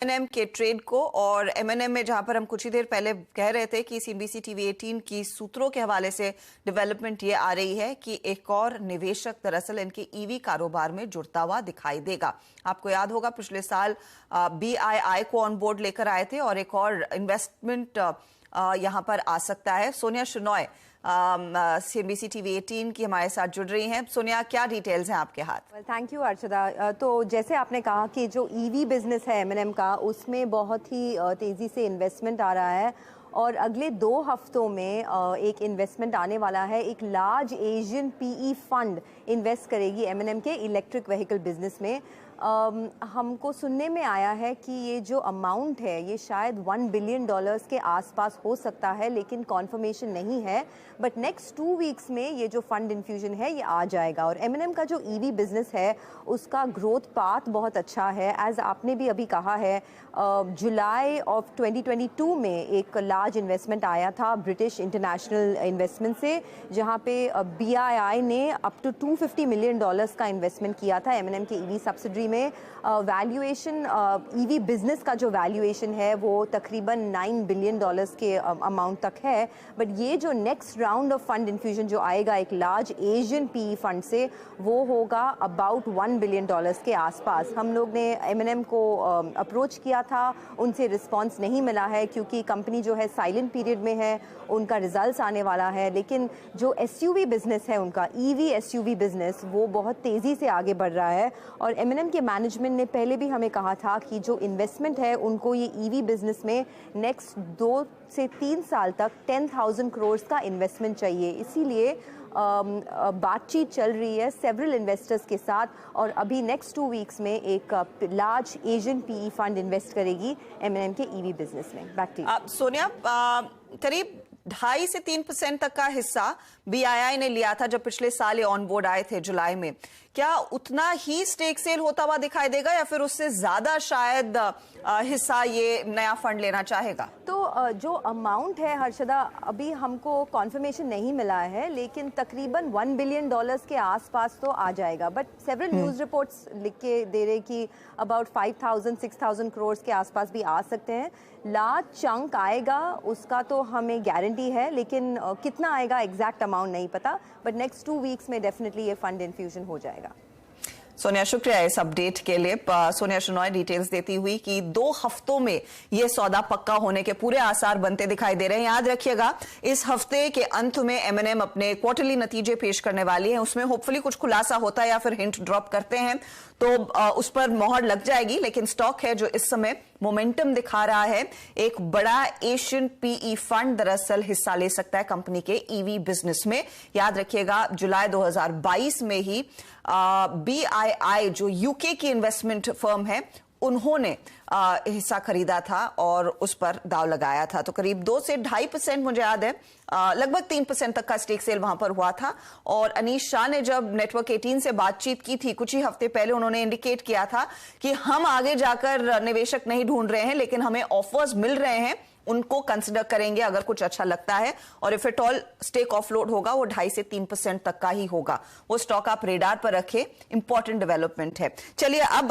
MNM के trade को और एमएनएम में जहां पर हम कुछ ही देर पहले कह रहे थे कि सीएनबीसी टीवी 18 की सूत्रों के हवाले से डेवलपमेंट ये आ रही है कि एक और निवेशक दरअसल इनके ईवी कारोबार में जुड़ता हुआ दिखाई देगा। आपको याद होगा पिछले साल बीआईआई को ऑन बोर्ड लेकर आए थे और एक और इन्वेस्टमेंट यहां पर आ सकता है। सोनिया शेनॉय सीएनबीसी टीवी 18 की हमारे साथ जुड़ रही हैं। सोनिया, क्या डिटेल्स हैं आपके हाथ? थैंक यू अर्चदा। तो जैसे आपने कहा कि जो ईवी बिजनेस है एमएनएम का, उसमें बहुत ही तेजी से इन्वेस्टमेंट आ रहा है और अगले 2 हफ्तों में एक इन्वेस्टमेंट आने वाला है। एक large Asian PE fund invest करेगी एमएनएम के इलेक्ट्रिक व्हीकल बिजनेस में। हमको सुनने में आया है कि ये जो अमाउंट है ये शायद $1 बिलियन के आसपास हो सकता है, लेकिन कॉन्फर्मेशन नहीं है। बट नेक्स्ट 2 वीक्स में ये जो फंड इन्फ्यूजन है ये आ जाएगा। और एमएनएम का जो ईवी बिजनेस है उसका ग्रोथ पाथ बहुत अच्छा है। एज आपने भी अभी कहा है, जुलाई ऑफ 2022 में एक लार्ज इन्वेस्टमेंट आया था ब्रिटिश इंटरनेशनल इन्वेस्टमेंट से, जहाँ पे बीआईआई ने अप टू $250 मिलियन का इन्वेस्टमेंट किया था एमएनएम के ईवी सब्सिडरी में। वैल्यूएशन ईवी बिजनेस का जो वैल्यूएशन है वो तकरीबन $9 बिलियन के अमाउंट तक है। बट ये जो next round of fund infusion जो आएगा एक लार्ज एशियन पीई फंड से, वो होगा अबाउट $1 बिलियन के आसपास। हम लोग ने एमएनएम को अप्रोच किया था, उनसे रिस्पांस नहीं मिला है क्योंकि कंपनी जो है साइलेंट पीरियड में है, उनका रिजल्ट्स आने वाला है। लेकिन जो एसयूवी बिजनेस है उनका, ईवी एसयूवी बिजनेस, वो बहुत तेज़ी से आगे बढ़ रहा है। और एमएनएम के मैनेजमेंट ने पहले भी हमें कहा था कि जो इन्वेस्टमेंट है उनको ये ईवी बिजनेस में नेक्स्ट 2 से 3 साल तक 10,000 करोड़ का इन्वेस्टमेंट चाहिए। इसीलिए बातचीत चल रही है सेवरल इन्वेस्टर्स के साथ और अभी नेक्स्ट 2 वीक्स में एक large Asian PE fund invest करेगी एमएनएम के ईवी बिजनेस में। Back to you Sonia. करीब 2.5 से 3% तक का हिस्सा बीआईआई ने लिया था जब पिछले साल ये ऑन बोर्ड आए थे जुलाई में। क्या उतना ही स्टेक सेल होता हुआ दिखाई देगा या फिर उससे ज्यादा शायद हिस्सा ये नया फंड लेना चाहेगा? तो जो अमाउंट है हर्षदा, अभी हमको कॉन्फर्मेशन नहीं मिला है, लेकिन तकरीबन $1 बिलियन के आसपास तो आ जाएगा। बट सेवरल न्यूज़ रिपोर्ट्स लिख के दे रहे कि अबाउट 5,000-6,000 करोड़ के आसपास भी आ सकते हैं। लार्ज चंक आएगा उसका तो हमें गारंटी है, लेकिन कितना आएगा एग्जैक्ट अमाउंट नहीं पता। बट नेक्स्ट 2 वीक्स में डेफिनेटली ये फंड इन्फ्यूजन हो जाएगा। सोनिया, शुक्रिया इस अपडेट के लिए। सोनिया शेनॉय डिटेल्स देती हुई कि 2 हफ्तों में ये सौदा पक्का होने के पूरे आसार बनते दिखाई दे रहे हैं। याद रखिएगा, इस हफ्ते के अंत में एमएनएम अपने क्वार्टरली नतीजे पेश करने वाली है। उसमें होपफुली कुछ खुलासा होता है या फिर हिंट ड्रॉप करते हैं तो उस पर मोहर लग जाएगी। लेकिन स्टॉक है जो इस समय मोमेंटम दिखा रहा है। एक बड़ा एशियन पीई फंड दरअसल हिस्सा ले सकता है कंपनी के ईवी बिजनेस में। याद रखिएगा, जुलाई 2022 में ही बीआईआई जो यूके की इन्वेस्टमेंट फर्म है, उन्होंने हिस्सा खरीदा था और उस पर दाव लगाया था। तो करीब 2 से 2.5% मुझे याद है, लगभग 3% तक का स्टेक सेल वहां पर हुआ था। और अनीश शाह ने जब नेटवर्क 18 से बातचीत की थी कुछ ही हफ्ते पहले, उन्होंने इंडिकेट किया था कि हम आगे जाकर निवेशक नहीं ढूंढ रहे हैं, लेकिन हमें ऑफर्स मिल रहे हैं, उनको कंसिडर करेंगे अगर कुछ अच्छा लगता है। और if it all stake offload होगा वो 2.5 से 3% तक का ही होगा। वो स्टॉक आप रेडार पर रखें, इंपॉर्टेंट डेवलपमेंट है। चलिए अब